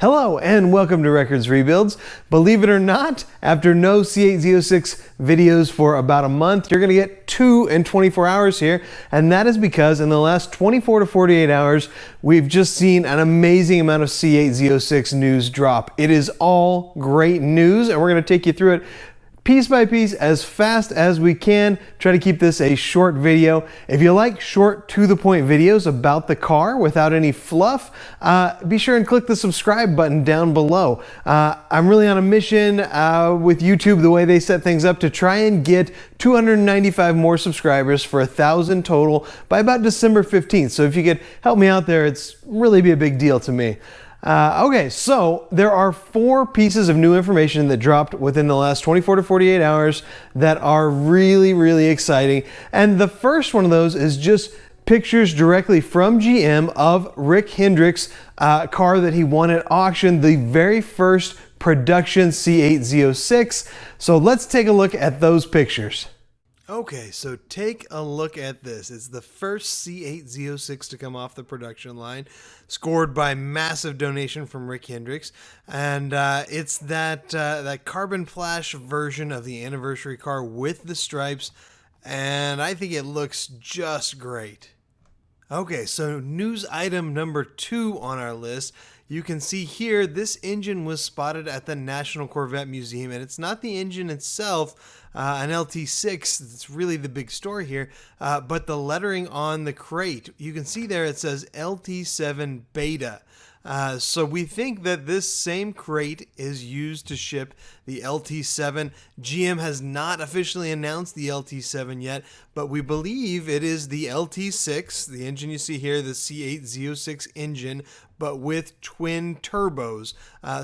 Hello and welcome to Records Rebuilds. Believe it or not, after no C8 Z06 videos for about a month, you're going to get 2 in 24 hours here. And that is because in the last 24 to 48 hours, we've just seen an amazing amount of C8 Z06 news drop. It is all great news and we're going to take you through it piece by piece as fast as we can. Try to keep this a short video. If you like short to the point videos about the car without any fluff, be sure and click the subscribe button down below. I'm really on a mission with YouTube, the way they set things up, to try and get 295 more subscribers for 1,000 total by about December 15th. So if you could help me out there, it's really be a big deal to me. Okay, so there are 4 pieces of new information that dropped within the last 24 to 48 hours that are really exciting. And the first one of those is just pictures directly from GM of Rick Hendrick's car that he won at auction, the very first production C8 Z06. So let's take a look at those pictures. Okay, so take a look at this. It's the first C8 Z06 to come off the production line, scored by massive donation from Rick Hendricks, and it's that carbon flash version of the anniversary car with the stripes, and I think it looks just great. Okay, so news item number 2 on our list. You can see here this engine was spotted at the National Corvette Museum, and it's not the engine itself, an LT6, it's really the big story here, but the lettering on the crate. You can see there it says LT7 Beta. So we think that this same crate is used to ship the LT7. GM has not officially announced the LT7 yet, but we believe it is the LT6, the engine you see here, the C8 Z06 engine, but with twin turbos.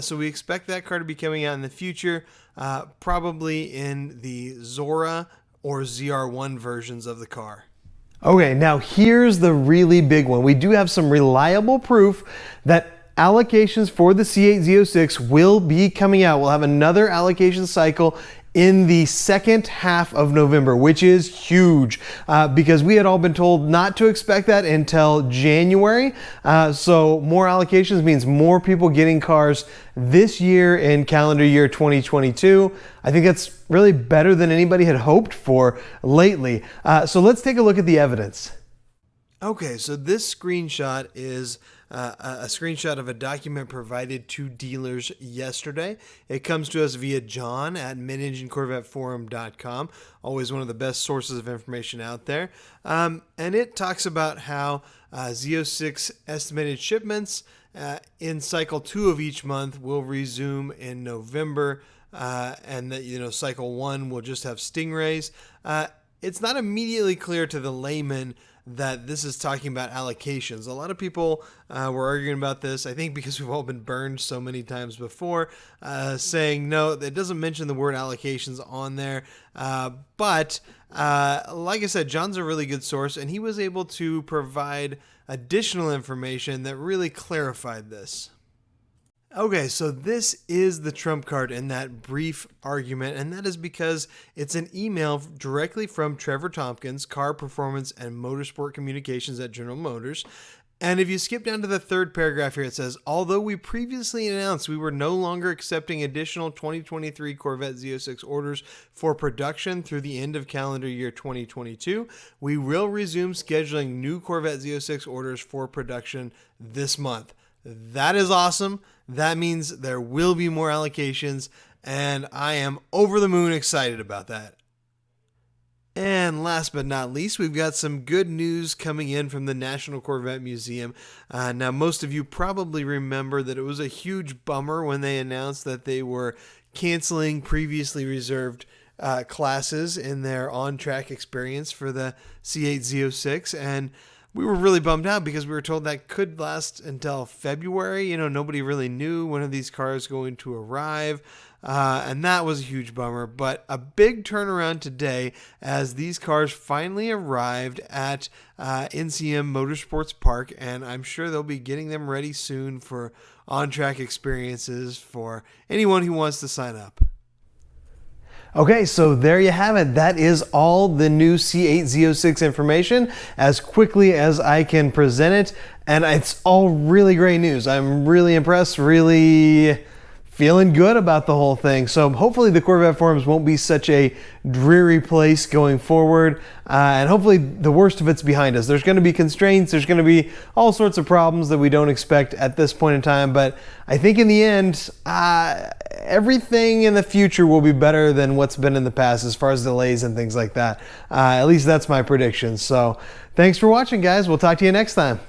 So we expect that car to be coming out in the future, probably in the Zora or ZR1 versions of the car. Okay, now here's the really big one. We do have some reliable proof that allocations for the C8 Z06 will be coming out. We'll have another allocation cycle in the second half of November, which is huge because we had all been told not to expect that until January. So more allocations means more people getting cars this year in calendar year 2022. I think that's really better than anybody had hoped for lately. So let's take a look at the evidence. Okay, so this screenshot is a screenshot of a document provided to dealers yesterday. It comes to us via John at midenginecorvetteforum.com, always one of the best sources of information out there. And it talks about how Z06 estimated shipments in cycle 2 of each month will resume in November, and that, cycle 1 will just have Stingrays. It's not immediately clear to the layman that this is talking about allocations. A lot of people were arguing about this, I think because we've all been burned so many times before, saying, no, it doesn't mention the word allocations on there. But like I said, John's a really good source, and he was able to provide additional information that really clarified this. Okay, so this is the trump card in that brief argument, and that is because it's an email directly from Trevor Tompkins, Car Performance and Motorsport Communications at General Motors. And if you skip down to the 3rd paragraph here, it says, although we previously announced we were no longer accepting additional 2023 Corvette Z06 orders for production through the end of calendar year 2022, we will resume scheduling new Corvette Z06 orders for production this month. That is awesome. That means there will be more allocations, and I am over the moon excited about that. And last but not least, we've got some good news coming in from the National Corvette Museum. Now, most of you probably remember that it was a huge bummer when they announced that they were canceling previously reserved classes in their on-track experience for the C8 Z06, and we were really bummed out because we were told that could last until February. Nobody really knew when are these cars going to arrive. And that was a huge bummer, but a big turnaround today as these cars finally arrived at NCM Motorsports Park, and I'm sure they'll be getting them ready soon for on-track experiences for anyone who wants to sign up. Okay, so there you have it. That is all the new C8 Z06 information as quickly as I can present it. And it's all really great news. I'm really impressed, really feeling good about the whole thing. So hopefully the Corvette forums won't be such a dreary place going forward. And hopefully the worst of it's behind us. There's going to be constraints. There's going to be all sorts of problems that we don't expect at this point in time. But I think in the end, everything in the future will be better than what's been in the past as far as delays and things like that. At least that's my prediction. So thanks for watching, guys. We'll talk to you next time.